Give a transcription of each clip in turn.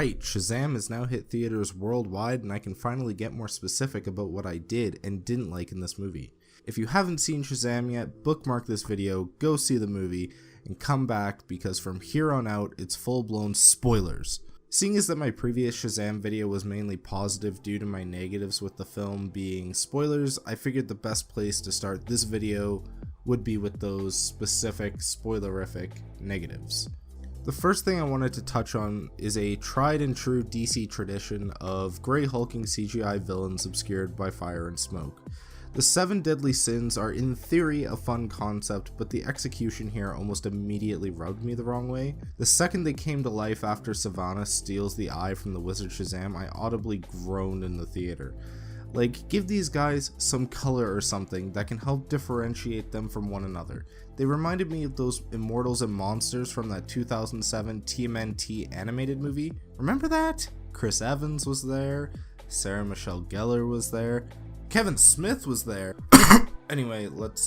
right, Shazam has now hit theaters worldwide, and I can finally get more specific about what I did and didn't like in this movie. If you haven't seen Shazam yet, bookmark this video, go see the movie, and come back because from here on out, it's full-blown spoilers. Seeing as that my previous Shazam video was mainly positive due to my negatives with the film being spoilers, I figured the best place to start this video would be with those specific spoilerific negatives. The first thing I wanted to touch on is a tried and true DC tradition of grey hulking CGI villains obscured by fire and smoke. The 7 deadly sins are in theory a fun concept, but the execution here almost immediately rubbed me the wrong way. The second they came to life after Sivana steals the eye from the wizard Shazam, I audibly groaned in the theater. Like, give these guys some color or something that can help differentiate them from one another. They reminded me of those Immortals and Monsters from that 2007 TMNT animated movie. Remember that? Chris Evans was there, Sarah Michelle Gellar was there, Kevin Smith was there. Anyway, let's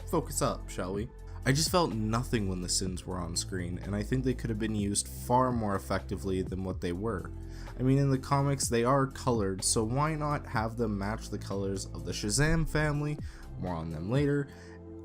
focus up, shall we? I just felt nothing when the sins were on screen, and I think they could have been used far more effectively than what they were. I mean, in the comics they are colored, so why not have them match the colors of the Shazam family, more on them later,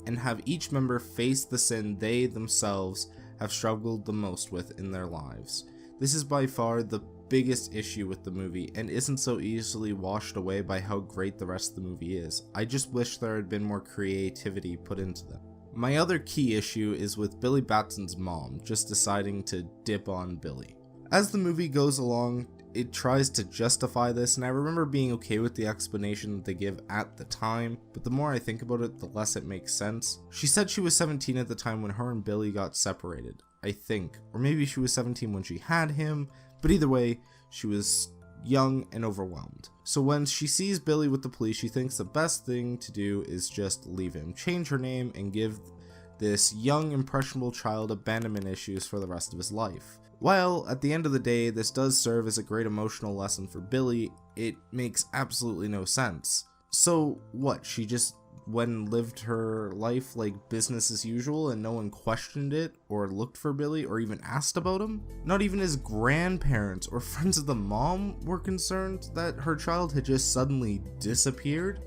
and have each member face the sin they themselves have struggled the most with in their lives. This is by far the biggest issue with the movie and isn't so easily washed away by how great the rest of the movie is. I just wish there had been more creativity put into them. My other key issue is with Billy Batson's mom just deciding to dip on Billy. As the movie goes along, it tries to justify this, and I remember being okay with the explanation that they give at the time, but the more I think about it, the less it makes sense. She said she was 17 at the time when her and Billy got separated, I think, or maybe she was 17 when she had him, but either way, she was young and overwhelmed. So when she sees Billy with the police, she thinks the best thing to do is just leave him, change her name, and give this young, impressionable child abandonment issues for the rest of his life. While, at the end of the day, this does serve as a great emotional lesson for Billy, it makes absolutely no sense. So what, she just went and lived her life like business as usual and no one questioned it or looked for Billy or even asked about him? Not even his grandparents or friends of the mom were concerned that her child had just suddenly disappeared?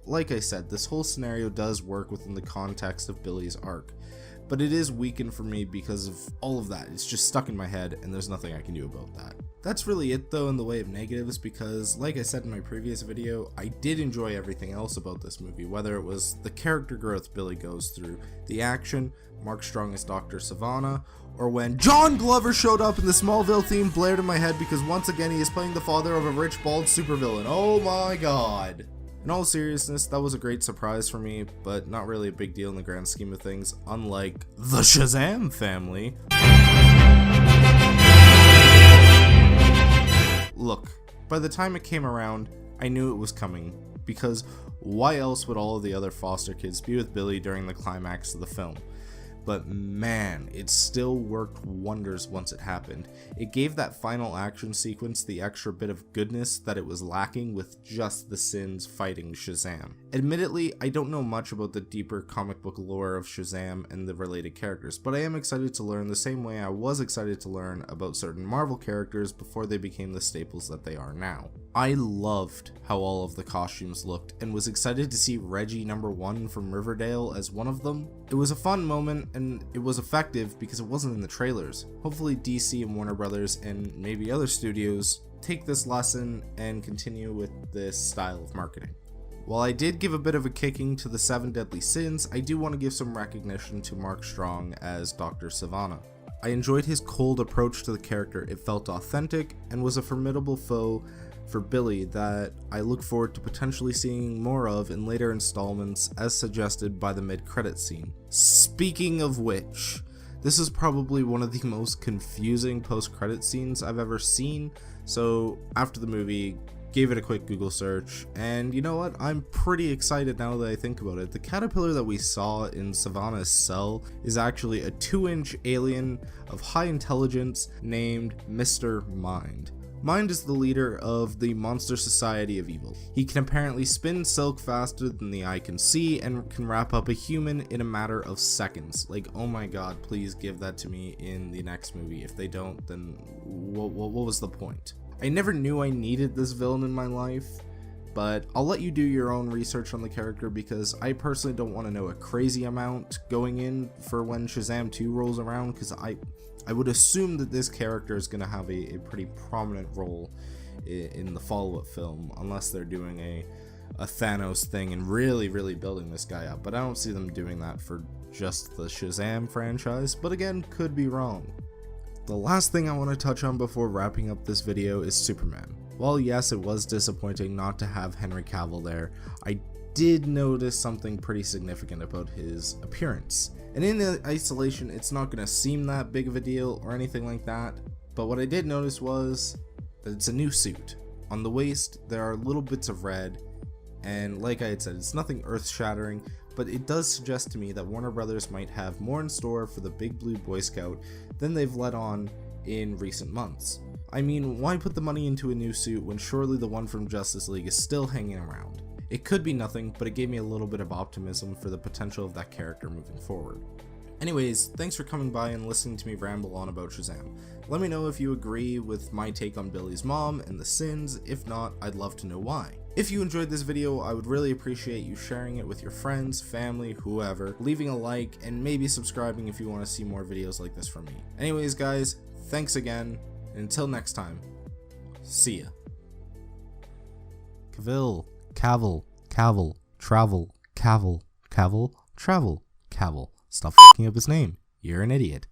Like I said, this whole scenario does work within the context of Billy's arc, but it is weakened for me because of all of that. It's just stuck in my head and there's nothing I can do about that. That's really it though in the way of negatives, because like I said in my previous video, I did enjoy everything else about this movie, whether it was the character growth Billy goes through, the action, Mark Strong as Dr. Sivana, or when John Glover showed up and the Smallville theme blared in my head because once again he is playing the father of a rich bald supervillain. Oh my god. In all seriousness, that was a great surprise for me, but not really a big deal in the grand scheme of things, unlike the Shazam family. Look, by the time it came around, I knew it was coming, because why else would all of the other foster kids be with Billy during the climax of the film? But man, it still worked wonders once it happened. It gave that final action sequence the extra bit of goodness that it was lacking with just the sins fighting Shazam. Admittedly, I don't know much about the deeper comic book lore of Shazam and the related characters, but I am excited to learn the same way I was excited to learn about certain Marvel characters before they became the staples that they are now. I loved how all of the costumes looked and was excited to see Reggie #1 from Riverdale as one of them. It was a fun moment and it was effective because it wasn't in the trailers. Hopefully DC and Warner Brothers and maybe other studios take this lesson and continue with this style of marketing. While I did give a bit of a kicking to the 7 deadly sins, I do want to give some recognition to Mark Strong as Dr. Sivana. I enjoyed his cold approach to the character. It felt authentic and was a formidable foe for Billy that I look forward to potentially seeing more of in later installments as suggested by the mid-credit scene. Speaking of which, this is probably one of the most confusing post-credit scenes I've ever seen, so after the movie, gave it a quick Google search, and you know what, I'm pretty excited now that I think about it. The caterpillar that we saw in Sivana's cell is actually a 2-inch alien of high intelligence named Mr. Mind. Mind is the leader of the Monster Society of Evil. He can apparently spin silk faster than the eye can see and can wrap up a human in a matter of seconds. Like, oh my god, please give that to me in the next movie. If they don't, then what was the point? I never knew I needed this villain in my life, but I'll let you do your own research on the character because I personally don't want to know a crazy amount going in for when Shazam 2 rolls around, because I would assume that this character is going to have a pretty prominent role in the follow-up film, unless they're doing a Thanos thing and really building this guy up, but I don't see them doing that for just the Shazam franchise, but again, could be wrong. The last thing I want to touch on before wrapping up this video is Superman. While yes, it was disappointing not to have Henry Cavill there, I did notice something pretty significant about his appearance. And in the isolation, it's not going to seem that big of a deal or anything like that, but what I did notice was that it's a new suit. On the waist, there are little bits of red, and like I had said, it's nothing earth-shattering, but it does suggest to me that Warner Brothers might have more in store for the Big Blue Boy Scout than they've let on in recent months. I mean, why put the money into a new suit when surely the one from Justice League is still hanging around? It could be nothing, but it gave me a little bit of optimism for the potential of that character moving forward. Anyways, thanks for coming by and listening to me ramble on about Shazam. Let me know if you agree with my take on Billy's mom and the sins. If not, I'd love to know why. If you enjoyed this video, I would really appreciate you sharing it with your friends, family, whoever, leaving a like, and maybe subscribing if you want to see more videos like this from me. Anyways guys, thanks again, and until next time, see ya. Cavill, travel, Cavill. Stop fucking up his name. You're an idiot.